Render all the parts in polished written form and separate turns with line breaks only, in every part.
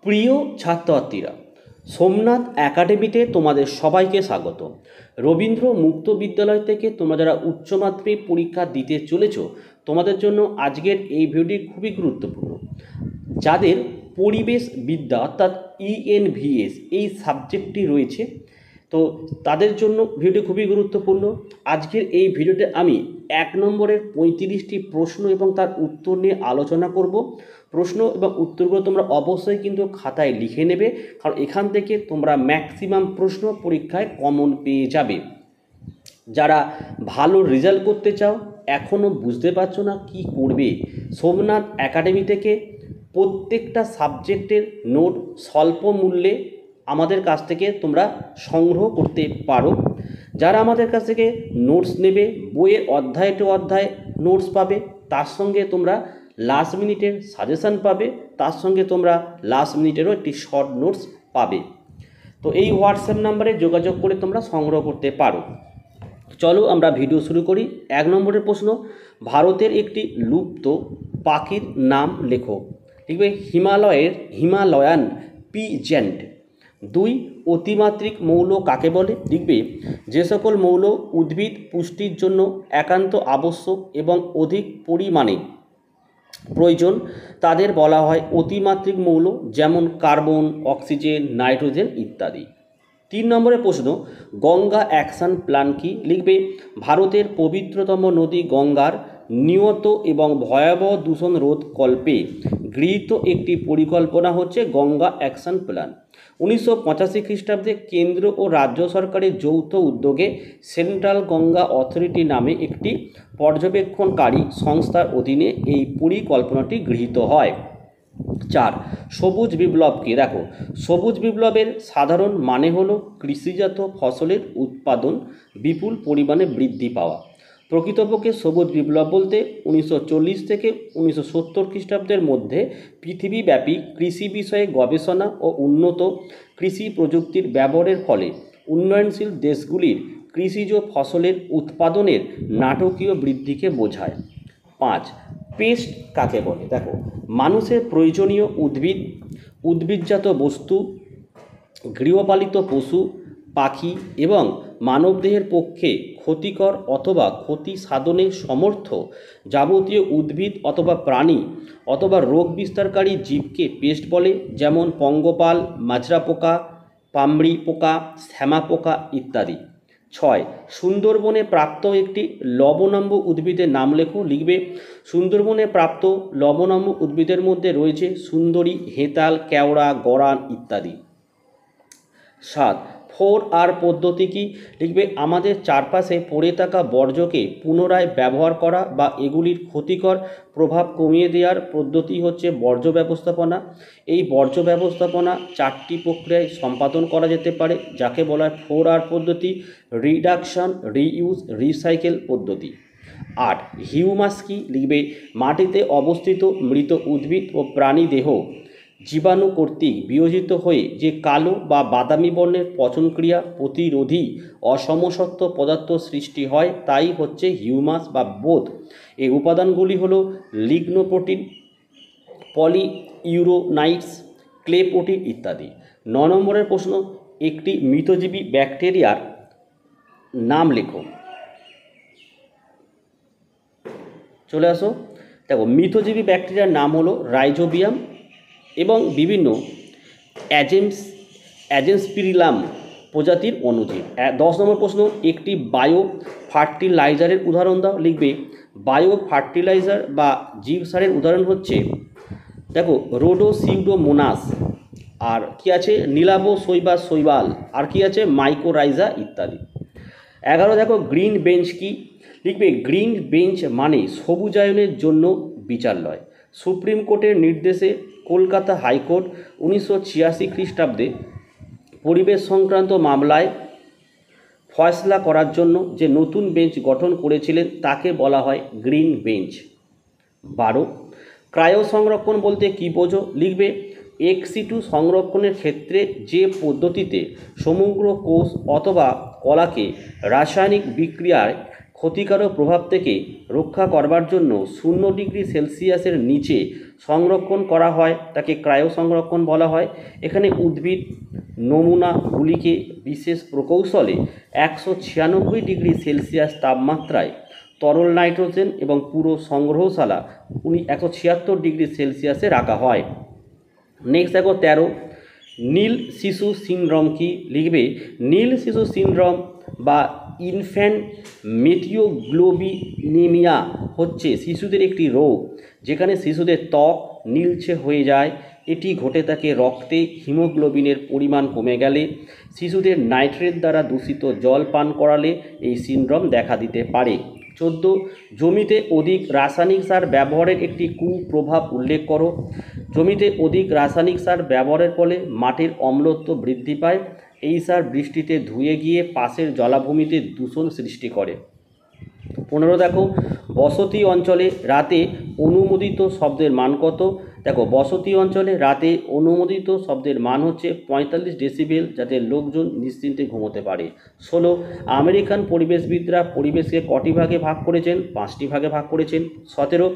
প্রিয় ছাত্রছাত্রীরা, সোমনাথ একাডেমিতে তোমাদের সবাইকে স্বাগত। রবীন্দ্র মুক্ত বিদ্যালয় থেকে তোমরা যারা উচ্চ মাধ্যমিক পরীক্ষা দিতে চলেছ, তোমাদের জন্য আজকের এই ভিডিওটি খুবই গুরুত্বপূর্ণ। যাদের পরিবেশ বিদ্যা অর্থাৎ ENVS এই সাবজেক্টটি রয়েছে, তো তাদের জন্য ভিডিওটি খুবই গুরুত্বপূর্ণ। আজকের এই ভিডিওতে আমি 1 নম্বরের 35টি প্রশ্ন এবং তার উত্তর নিয়ে আলোচনা করব। প্রশ্ন এবং উত্তরগুলো তোমরা অবশ্যই কিন্তু খাতায় লিখে নেবে, কারণ এখান থেকে তোমরা ম্যাক্সিমাম প্রশ্ন পরীক্ষায় কমন পেয়ে যাবে। যারা ভালো রেজাল্ট করতে চাও, এখনও বুঝতে পারছো না কি করবে, সোমনাথ একাডেমি থেকে প্রত্যেকটা সাবজেক্টের নোট স্বল্প মূল্যে আমাদের কাছ থেকে তোমরা সংগ্রহ করতে পারো। যারা আমাদের কাছ থেকে নোটস নেবে, বইয়ের অধ্যায় টু অধ্যায় নোটস পাবে, তার সঙ্গে তোমরা লাস্ট মিনিটের সাজেশান পাবে, তার সঙ্গে তোমরা লাস্ট মিনিটেরও একটি শর্ট নোটস পাবে। তো এই হোয়াটসঅ্যাপ নাম্বারে যোগাযোগ করে তোমরা সংগ্রহ করতে পারো। চলো আমরা ভিডিও শুরু করি। 1 নম্বরের প্রশ্ন, ভারতের একটি লুপ্ত পাখির নাম লেখো। লিখবে হিমালয়ান পিজেন্ট। 2, অতিমাত্রিক মৌল কাকে বলে? লিখবে যে সকল মৌল উদ্ভিদ পুষ্টির জন্য একান্ত আবশ্যক এবং অধিক পরিমাণে প্রয়োজন তাদের বলা হয় অতিমাত্রিক মৌল, যেমন কার্বন, অক্সিজেন, নাইট্রোজেন ইত্যাদি। 3 নম্বরের প্রশ্ন, গঙ্গা অ্যাকশন প্ল্যান কি? লিখবে ভারতের পবিত্রতম নদী গঙ্গার নিয়ত এবং ভয়াবহ দূষণ রোধকল্পে গৃহীত একটি পরিকল্পনা হচ্ছে গঙ্গা অ্যাকশন প্ল্যান। 1985 খ্রিস্টাব্দে কেন্দ্র ও রাজ্য সরকারের যৌথ উদ্যোগে সেন্ট্রাল গঙ্গা অথরিটি নামে একটি পর্যবেক্ষণকারী সংস্থার অধীনে এই পরিকল্পনাটি গৃহীত হয়। 4, সবুজ বিপ্লব কি? দেখো, সবুজ বিপ্লবের সাধারণ মানে হলো কৃষিজাত ফসলের উৎপাদন বিপুল পরিমাণে বৃদ্ধি পাওয়া। প্রকৃতপক্ষে সবুজ বিপ্লব বলতে 1940 থেকে 1970 খ্রিস্টাব্দের মধ্যে পৃথিবীব্যাপী কৃষি বিষয়ে গবেষণা ও উন্নত কৃষি প্রযুক্তির ব্যবহারের ফলে উন্নয়নশীল দেশগুলির কৃষিজ ফসলের উৎপাদনের নাটকীয় বৃদ্ধিকে বোঝায়। 5, পেস্ট কাকে বলে? দেখো, মানুষের প্রয়োজনীয় উদ্ভিদজাত বস্তু, গৃহপালিত পশু পাখি এবং মানবদেহের পক্ষে ক্ষতিকর অথবা ক্ষতি সাধনে সমর্থ যাবতীয় উদ্ভিদ অথবা প্রাণী অথবা রোগ বিস্তারকারী জীবকে পেস্ট বলে, যেমন পঙ্গপাল, মাজরা পোকা, পামড়ি পোকা, শ্যামা পোকা ইত্যাদি। 6, সুন্দরবনে প্রাপ্ত একটি লবণাম্ব উদ্ভিদের নাম লেখো। লিখবে সুন্দরবনে প্রাপ্ত লবণাম্ব উদ্ভিদের মধ্যে রয়েছে সুন্দরী, হেতাল, কেওড়া, গরান ইত্যাদি। 7, 4R পদ্ধতি কি? লিখবে আমাদের চারপাশে পড়ে থাকা বর্জ্যকে পুনরায় ব্যবহার করা বা এগুলির ক্ষতিকর প্রভাব কমিয়ে দেওয়ার পদ্ধতি হচ্ছে বর্জ্য ব্যবস্থাপনা। এই বর্জ্য ব্যবস্থাপনা 4টি প্রক্রিয়ায় সম্পাদন করা যেতে পারে, যাকে বলা হয় 4R পদ্ধতি: রিডাকশন, রিইউজ, রিসাইকেল পদ্ধতি। 8, হিউমাস কি? লিখবে মাটিতে অবস্থিত মৃত উদ্ভিদ ও প্রাণী দেহ জীবাণু কর্তৃক বিয়োজিত হয়ে যে কালো বা বাদামি বর্ণের পচনক্রিয়া প্রতিরোধী অসমসত্ব পদার্থ সৃষ্টি হয় তাই হচ্ছে হিউমাস বা বোধ। এই উপাদানগুলি হলো লিগনো প্রোটিন, পলিইউরোনাইটস, ক্লে প্রোটিন ইত্যাদি। 9 নম্বরের প্রশ্ন, একটি মৃতজীবী ব্যাকটেরিয়ার নাম লেখো। চলে আসো। দেখো, মৃতজীবী ব্যাকটেরিয়ার নাম হলো রাইজোবিয়াম এবং বিভিন্ন অ্যাজেন্সপিরিলাম প্রজাতির অণুজীব। 10 নম্বর প্রশ্ন, একটি বায়ো ফার্টিলাইজারের উদাহরণ দাও। লিখবে বায়ো ফার্টিলাইজার বা জীব সারের উদাহরণ হচ্ছে, দেখো, রোডোসিউডোমোনাস, আর কি আছে শৈবাল, আর কি আছে মাইকোরাইজা ইত্যাদি। 11, দেখো, গ্রিন বেঞ্চ কি? লিখবে গ্রিন বেঞ্চ মানে সবুজায়নের জন্য বিচারালয়। সুপ্রিম কোর্টের নির্দেশে কলকাতা হাইকোর্ট 1986 খ্রিস্টাব্দে পরিবেশ সংক্রান্ত মামলায় ফয়সলা করার জন্য যে নতুন বেঞ্চ গঠন করেছিলেন তাকে বলা হয় গ্রিন বেঞ্চ। 12, ক্রায়ো সংরক্ষণ বলতে কী বোঝো? লিখবে ex-situ সংরক্ষণের ক্ষেত্রে যে পদ্ধতিতে সমগ্র কোষ অথবা কলাকে রাসায়নিক বিক্রিয়ায় ক্ষতিকারক প্রভাব থেকে রক্ষা করবার জন্য 0°C নিচে সংরক্ষণ করা হয়, তাকে ক্রায়ো সংরক্ষণ বলা হয়। এখানে উদ্ভিদ নমুনাগুলিকে বিশেষ প্রকৌশলে 196°C তাপমাত্রায় তরল নাইট্রোজেন এবং পুরো সংগ্রহশালা 176°C রাখা হয়। নেক্সট দেখো 13, নীল শিশু সিনড্রোম কি? লিখবে নীল শিশু সিনড্রোম বা ইনফ্যান্ট মেটিওগ্লোবিনেমিয়া হচ্ছে শিশুদের একটি রোগ যেখানে শিশুদের ত্বক নীলচে হয়ে যায়। এটি ঘটে থাকে রক্তে হিমোগ্লোবিনের পরিমাণ কমে গেলে, শিশুদের নাইট্রেট দ্বারা দূষিত জল পান করালে এই সিনড্রোম দেখা দিতে পারে। 14, জমিতে অধিক রাসায়নিক সার ব্যবহারের একটি কুপ্রভাব উল্লেখ করো। জমিতে অধিক রাসায়নিক সার ব্যবহারের ফলে মাটির অম্লত্ব বৃদ্ধি পায়। এই সার বৃষ্টিতে ধুয়ে গিয়ে পাশের জলাভূমিতে দূষণ সৃষ্টি করে। 15 দেখো, বসতি অঞ্চলে রাতে অনুমোদিত শব্দের মান কত? দেখো বসতি অঞ্চলে রাতে অনুমোদিত শব্দের মান হচ্ছে 45 ডেসিবেল, যাতে লোকজন নিশ্চিন্তে ঘুমোতে পারে। 16, আমেরিকান পরিবেশবিদরা পরিবেশকে কটি ভাগে ভাগ করেছেন? 5টি ভাগে ভাগ করেছেন। 17,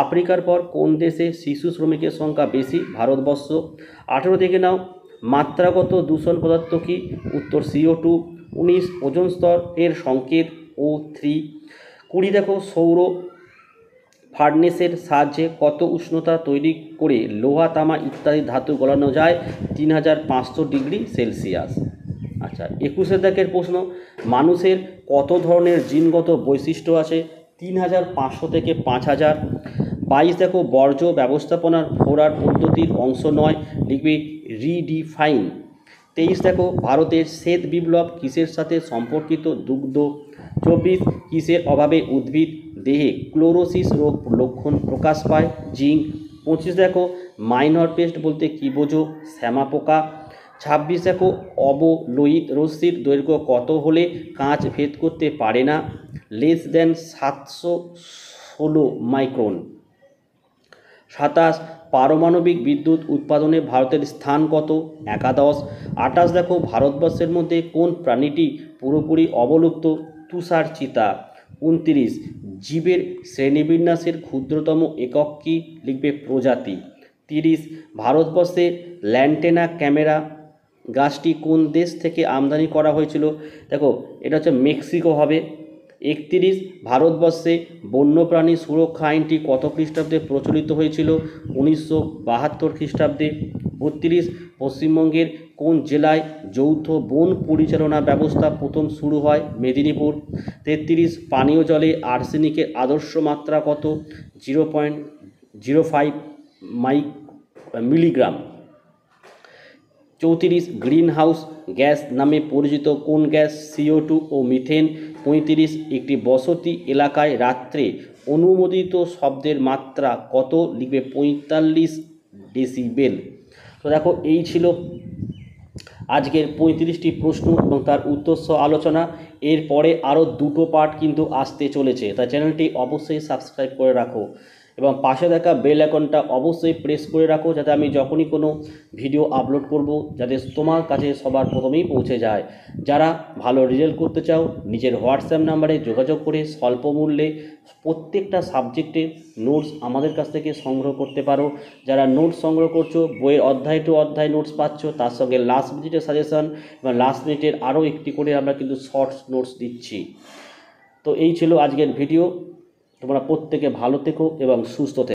আফ্রিকার পর কোন দেশে শিশু শ্রমিকের সংখ্যা বেশি? ভারতবর্ষ। 18 দেখে নাও, মাত্রাগত দূষণ পদার্থ কি? উত্তর CO2। 19, ওজোন স্তর এর সংকেত O3। 20 দেখো, সৌর ফার্নেসের সাহায্যে কত উষ্ণতা তৈরি করে লোহা তামা ইত্যাদি ধাতু গলানো যায়? 3500°C। আচ্ছা 21 দাগের প্রশ্ন, মানুষের কত ধরনের জিনগত বৈশিষ্ট্য আছে? 3500 থেকে 5000। 22 দেখো, বর্জ্য ব্যবস্থাপনার ফোরার পদ্ধতির অংশ নয়, লিখবে রিডিফাইন। 23 দেখো, ভারতের শ্বেত বিপ্লব কিসের সাথে সম্পর্কিত? দুগ্ধ। 24, কিসের অভাবে উদ্ভিদ দেহে ক্লোরোসিস রোগ লক্ষণ প্রকাশ পায়? জিঙ্ক। 25 দেখো, মাইনর পেস্ট বলতে কি বোঝো? শ্যামা পোকা। 26 দেখো, অবলোহিত রশ্মির দৈর্ঘ্য কত হলে কাঁচ ভেদ করতে পারে না? Less than 716 micron. 27, পারমাণবিক বিদ্যুৎ উৎপাদনে ভারতের স্থান কত? একাদশ। 28 দেখো, ভারতবর্ষের মধ্যে কোন প্রাণীটি পুরোপুরি অবলুপ্ত? তুষার চিতা। 29, জীবের শ্রেণীবিন্যাসের ক্ষুদ্রতম একক কি? লিখবে প্রজাতি। 30, ভারতবর্ষে ল্যান্টেনা ক্যামেরা গাছটি কোন দেশ থেকে আমদানি করা হয়েছিল? দেখো এটা হচ্ছে মেক্সিকো হবে। 31, ভারতবর্ষে বন্যপ্রাণী সুরক্ষা আইনটি কত খ্রিস্টাব্দে প্রচলিত হয়েছিল? 1972 খ্রিস্টাব্দে। 32, পশ্চিমবঙ্গের কোন জেলায় যৌথ বন পরিচালনা ব্যবস্থা প্রথম শুরু হয়? মেদিনীপুর। 33, পানীয় জলে আর্সেনিকের আদর্শ মাত্রা কত? 0.05 মিলিগ্রাম। 34, গ্রিন হাউস গ্যাস নামে পরিচিত কোন গ্যাস? CO2 ও মিথেন। 35, একটি বসতি এলাকায় রাত্রে অনুমোদিত শব্দের মাত্রা কত? লিখবে 45 ডেসিবেল। তো দেখো এই ছিল আজকের 35টি প্রশ্ন এবং তার উত্তর সহ আলোচনা। এরপরে আরও দুটো পার্ট কিন্তু আসতে চলেছে, তাই চ্যানেলটি অবশ্যই সাবস্ক্রাইব করে রাখো এবং পাশে থাকা বেল আইকনটা অবশ্যই প্রেস করে রাখো, যাতে আমি যখনই কোনো ভিডিও আপলোড করব যাতে তোমার কাছে সবার প্রথমেই পৌঁছে যায়। যারা ভালো রেজাল্ট করতে চাও নিজের হোয়াটসঅ্যাপ নাম্বারে যোগাযোগ করে স্বল্প মূল্যে প্রত্যেকটা সাবজেক্টে নোটস আমাদের কাছ থেকে সংগ্রহ করতে পারো। যারা নোটস সংগ্রহ করছো, বইয়ের অধ্যায় টু অধ্যায় নোটস পাচ্ছ, তার সঙ্গে লাস্ট মিনিটের সাজেশন এবং লাস্ট মিনিটের আরও একটি করে আমরা কিন্তু শর্টস নোটস দিচ্ছি। তো এই ছিল আজকের ভিডিও। তোমরা প্রত্যেকে ভালো থেকো এবং সুস্থ থেকো।